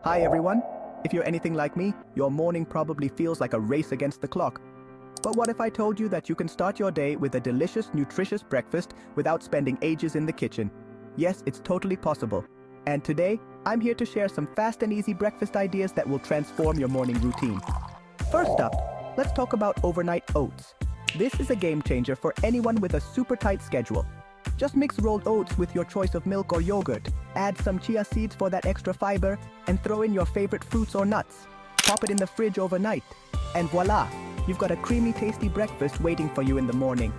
Hi everyone! If you're anything like me, your morning probably feels like a race against the clock. But what if I told you that you can start your day with a delicious, nutritious breakfast without spending ages in the kitchen? Yes, it's totally possible. And today, I'm here to share some fast and easy breakfast ideas that will transform your morning routine. First up, let's talk about overnight oats. This is a game changer for anyone with a super tight schedule. Just mix rolled oats with your choice of milk or yogurt, add some chia seeds for that extra fiber, and throw in your favorite fruits or nuts. Pop it in the fridge overnight, and voila! You've got a creamy, tasty breakfast waiting for you in the morning.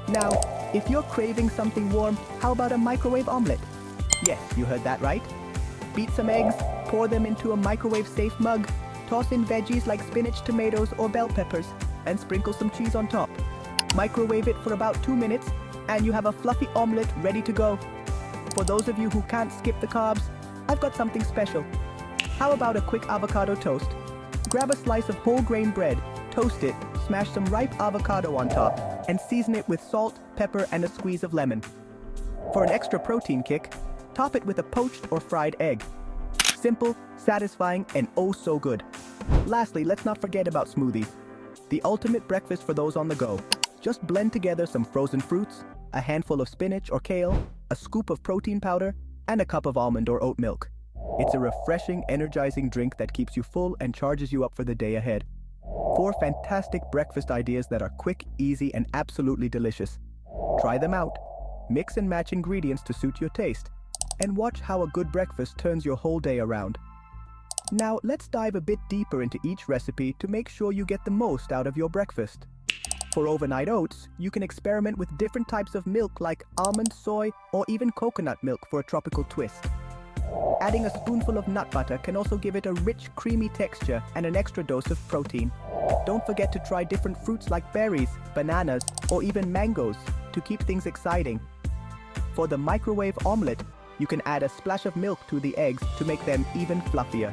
Now, if you're craving something warm, how about a microwave omelette? Yes, you heard that right. Beat some eggs, pour them into a microwave-safe mug, toss in veggies like spinach, tomatoes, or bell peppers, and sprinkle some cheese on top. Microwave it for about 2 minutes, and you have a fluffy omelette ready to go. For those of you who can't skip the carbs, I've got something special. How about a quick avocado toast? Grab a slice of whole grain bread, toast it, smash some ripe avocado on top, and season it with salt, pepper, and a squeeze of lemon. For an extra protein kick, top it with a poached or fried egg. Simple, satisfying, and oh so good. Lastly, let's not forget about smoothies. The ultimate breakfast for those on the go. Just blend together some frozen fruits, a handful of spinach or kale, a scoop of protein powder, and a cup of almond or oat milk. It's a refreshing, energizing drink that keeps you full and charges you up for the day ahead. 4 fantastic breakfast ideas that are quick, easy, and absolutely delicious. Try them out. Mix and match ingredients to suit your taste, and watch how a good breakfast turns your whole day around. Now, let's dive a bit deeper into each recipe to make sure you get the most out of your breakfast. For overnight oats, you can experiment with different types of milk like almond, soy, or even coconut milk for a tropical twist. Adding a spoonful of nut butter can also give it a rich, creamy texture and an extra dose of protein. Don't forget to try different fruits like berries, bananas, or even mangoes to keep things exciting. For the microwave omelette, you can add a splash of milk to the eggs to make them even fluffier.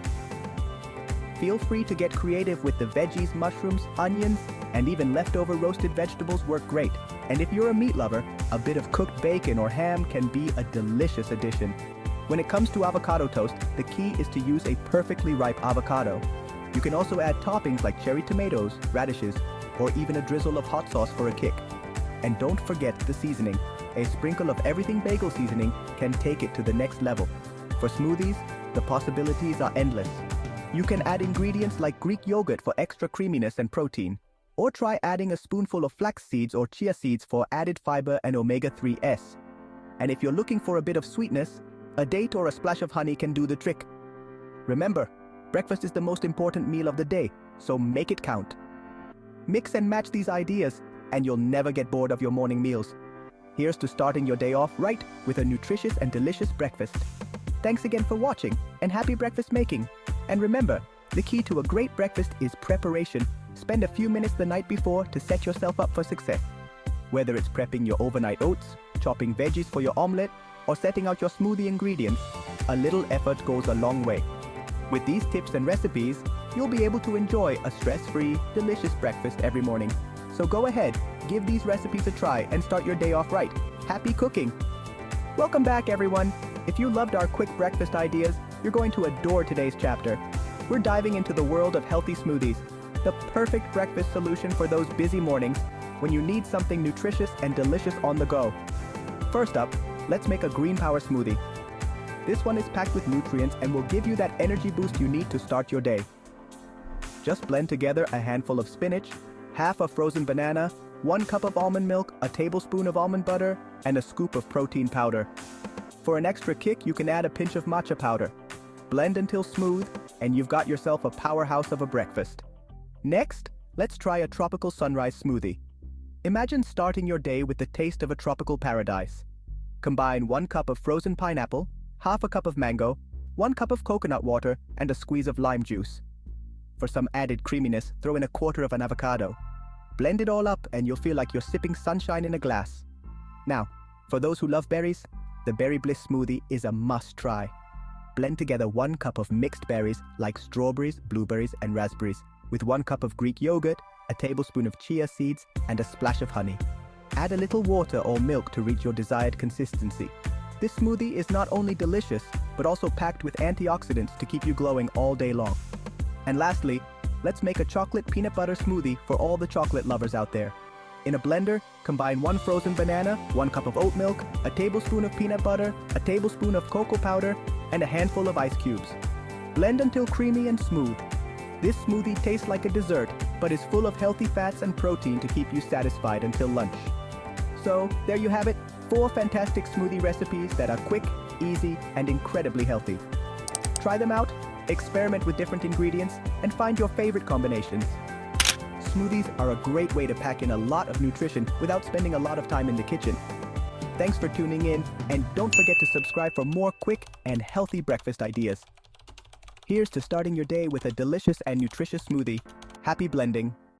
Feel free to get creative with the veggies, mushrooms, onions, and even leftover roasted vegetables work great. And if you're a meat lover, a bit of cooked bacon or ham can be a delicious addition. When it comes to avocado toast, the key is to use a perfectly ripe avocado. You can also add toppings like cherry tomatoes, radishes, or even a drizzle of hot sauce for a kick. And don't forget the seasoning. A sprinkle of everything bagel seasoning can take it to the next level. For smoothies, the possibilities are endless. You can add ingredients like Greek yogurt for extra creaminess and protein, or try adding a spoonful of flax seeds or chia seeds for added fiber and omega-3s. And if you're looking for a bit of sweetness, a date or a splash of honey can do the trick. Remember, breakfast is the most important meal of the day, so make it count. Mix and match these ideas, and you'll never get bored of your morning meals. Here's to starting your day off right with a nutritious and delicious breakfast. Thanks again for watching, and happy breakfast making. And remember, the key to a great breakfast is preparation. Spend a few minutes the night before to set yourself up for success. Whether it's prepping your overnight oats, chopping veggies for your omelette, or setting out your smoothie ingredients, a little effort goes a long way. With these tips and recipes, you'll be able to enjoy a stress-free, delicious breakfast every morning. So go ahead, give these recipes a try and start your day off right. Happy cooking! Welcome back, everyone! If you loved our quick breakfast ideas, you're going to adore today's chapter. We're diving into the world of healthy smoothies, the perfect breakfast solution for those busy mornings when you need something nutritious and delicious on the go. First up, let's make a Green Power Smoothie. This one is packed with nutrients and will give you that energy boost you need to start your day. Just blend together a handful of spinach, half a frozen banana, 1 cup of almond milk, a tablespoon of almond butter, and a scoop of protein powder. For an extra kick, you can add a pinch of matcha powder. Blend until smooth, and you've got yourself a powerhouse of a breakfast. Next, let's try a Tropical Sunrise Smoothie. Imagine starting your day with the taste of a tropical paradise. Combine 1 cup of frozen pineapple, half a cup of mango, 1 cup of coconut water, and a squeeze of lime juice. For some added creaminess, throw in a quarter of an avocado. Blend it all up and you'll feel like you're sipping sunshine in a glass. Now, for those who love berries, the Berry Bliss Smoothie is a must-try. Blend together 1 cup of mixed berries like strawberries, blueberries, and raspberries with 1 cup of Greek yogurt, a tablespoon of chia seeds, and a splash of honey. Add a little water or milk to reach your desired consistency. This smoothie is not only delicious, but also packed with antioxidants to keep you glowing all day long. And lastly, let's make a chocolate peanut butter smoothie for all the chocolate lovers out there. In a blender, combine 1 frozen banana, 1 cup of oat milk, a tablespoon of peanut butter, a tablespoon of cocoa powder, and a handful of ice cubes. Blend until creamy and smooth. This smoothie tastes like a dessert, but is full of healthy fats and protein to keep you satisfied until lunch. So, there you have it, 4 fantastic smoothie recipes that are quick, easy, and incredibly healthy. Try them out, experiment with different ingredients, and find your favorite combinations. Smoothies are a great way to pack in a lot of nutrition without spending a lot of time in the kitchen. Thanks for tuning in, and don't forget to subscribe for more quick and healthy breakfast ideas. Here's to starting your day with a delicious and nutritious smoothie. Happy blending!